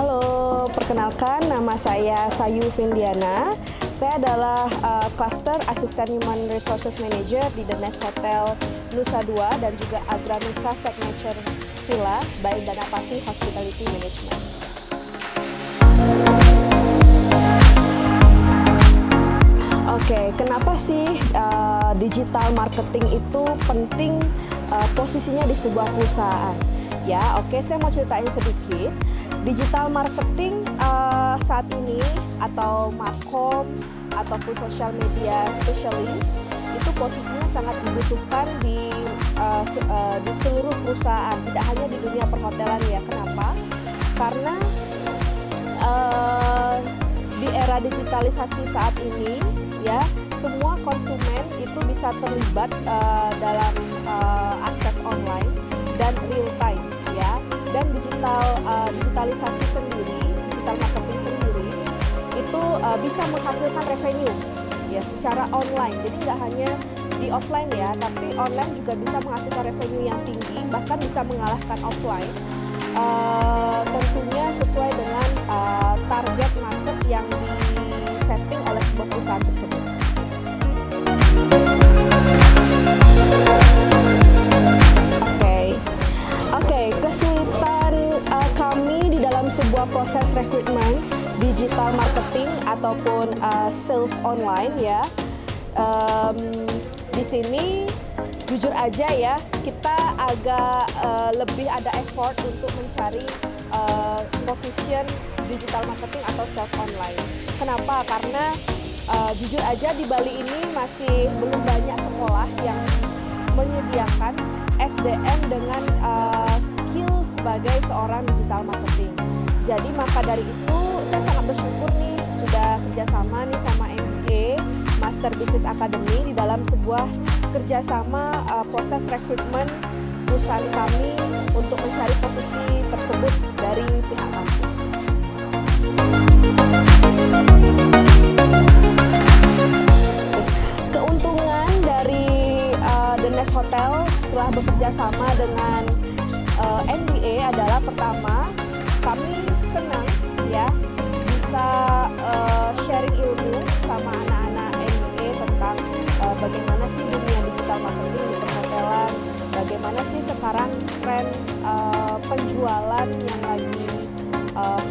Halo, perkenalkan nama saya Sayu Vindiana. Saya adalah Cluster Asisten Human Resources Manager di The Nest Hotel Nusa Dua dan juga Agra Nusa Signature Villa by Danapati Hospitality Management. Oke, kenapa sih digital marketing itu penting posisinya di sebuah perusahaan? Ya, oke, saya mau ceritain sedikit. Digital marketing saat ini atau markom ataupun social media specialist itu posisinya sangat dibutuhkan di seluruh perusahaan, tidak hanya di dunia perhotelan ya. Kenapa? Karena di era digitalisasi saat ini ya, semua konsumen itu bisa terlibat dalam akses online dan real time ya. Dan digitalisasi sendiri, digital marketing sendiri itu bisa menghasilkan revenue ya secara online. Jadi nggak hanya di offline ya, tapi online juga bisa menghasilkan revenue yang tinggi, bahkan bisa mengalahkan offline. Tentunya sesuai dengan target market yang disetting oleh sebuah perusahaan tersebut. Oke, kesulitan kami di dalam sebuah proses rekrutmen digital marketing ataupun sales online ya. Di sini jujur aja ya, kita agak lebih ada effort untuk mencari position digital marketing atau sales online. Kenapa? Karena jujur aja di Bali ini masih belum banyak sekolah yang menyediakan SDM dengan skill sebagai seorang digital marketing. Jadi maka dari itu saya sangat bersyukur nih sudah kerjasama nih sama MBA Master Business Academy di dalam sebuah kerjasama proses rekrutmen perusahaan kami untuk mencari posisi tersebut dari pihak kampus. Keuntungan dari The Nest Hotel telah bekerja sama dengan MBA adalah pertama, kami senang ya bisa sharing ilmu sama anak-anak MBA tentang bagaimana sih dunia digital marketing di perhotelan, bagaimana sih sekarang tren penjualan yang lagi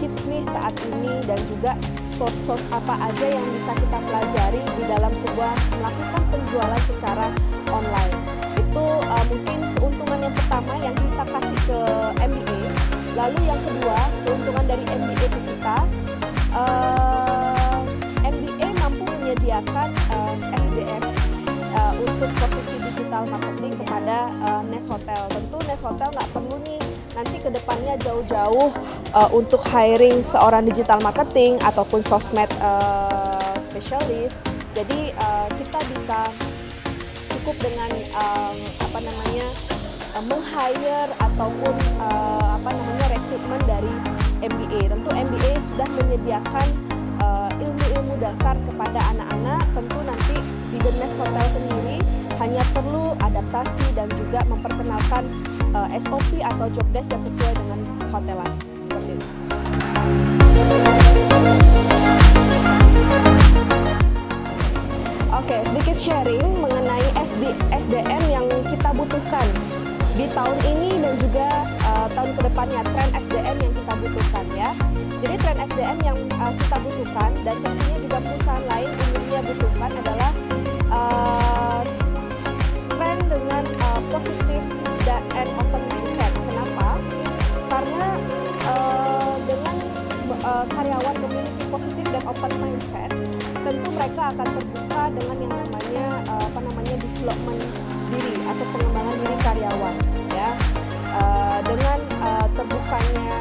hits nih saat ini, dan juga source apa aja yang bisa kita pelajari di dalam sebuah melakukan penjualan secara online. Itu mungkin keuntungan yang pertama yang kita kasih ke MBA. Lalu yang kedua, keuntungan dari MBA ke kita, MBA mampu menyediakan SDM untuk posisi digital marketing kepada Nest Hotel. Tentu Nest Hotel nggak perlu nih nanti ke depannya jauh-jauh untuk hiring seorang digital marketing ataupun sosmed specialist. Jadi kita bisa cukup dengan meng-hire ataupun rekrutmen dari MBA. Tentu MBA sudah menyediakan ilmu-ilmu dasar kepada anak-anak. Tentu nanti di The Nest Hotel sendiri hanya perlu adaptasi dan juga memperkenalkan SOP atau job desk yang sesuai dengan hotelan seperti itu. Oke, sedikit sharing mengenai SDM yang kita butuhkan di tahun ini dan juga tahun kedepannya, tren SDM yang kita butuhkan ya. Jadi tren SDM yang kita butuhkan dan tentunya juga perusahaan lain umumnya butuhkan adalah tren dengan positif dan open mindset. Kenapa? Karena dengan karyawan memiliki positif dan open mindset, tentu mereka akan terbuka dengan yang namanya development diri atau pengembangan diri karyawan ya. Dengan terbukanya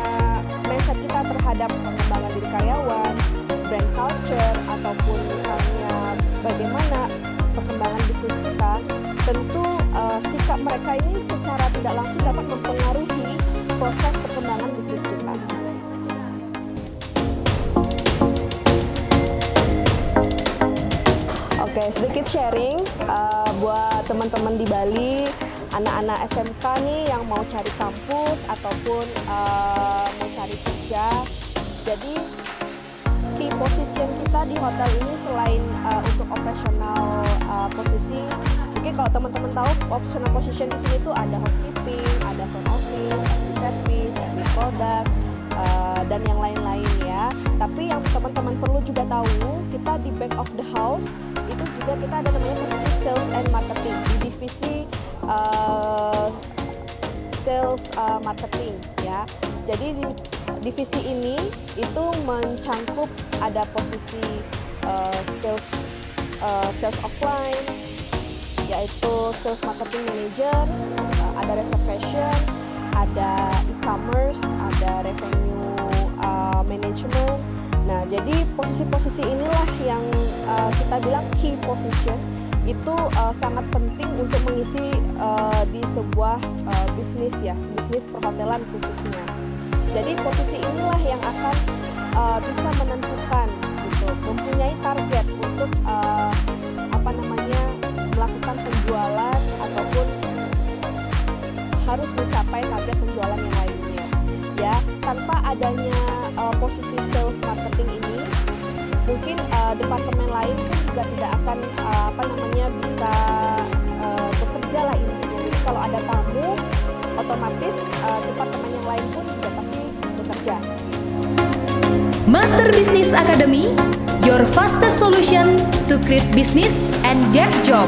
mindset kita terhadap pengembangan diri karyawan, brand culture ataupun misalnya bagaimana perkembangan bisnis kita, tentu sikap mereka ini secara tidak langsung dapat mempengaruhi proses perkembangan bisnis kita. Oke, sedikit sharing buat teman-teman di Bali, anak-anak SMK nih yang mau cari kampus ataupun mau cari kerja. Jadi key position kita di hotel ini selain untuk operasional posisi, mungkin kalau teman-teman tahu operational position di sini tuh ada housekeeping, ada front office, service, product, dan yang lain-lain ya. Tapi yang teman-teman perlu juga tahu, kita di back of the house itu juga kita ada namanya posisi sales and marketing di divisi sales marketing ya. Jadi di divisi ini itu mencangkup ada posisi sales offline, yaitu sales marketing manager, ada reservation, ada e-commerce, ada revenue management. Nah, jadi posisi-posisi inilah yang kita bilang key position, itu sangat penting untuk mengisi di sebuah bisnis ya, bisnis perhotelan khususnya. Jadi posisi inilah yang akan bisa menentukan gitu, mempunyai target untuk melakukan penjualan ataupun harus mencapai target penjualan yang lainnya ya. Tanpa adanya posisi sales marketing ini, mungkin departemen lain pun juga tidak akan bisa bekerja lah intinya. Jadi kalau ada tamu, otomatis departemen yang lain pun juga pasti bekerja. Master Business Academy, your fastest solution to create business and get job.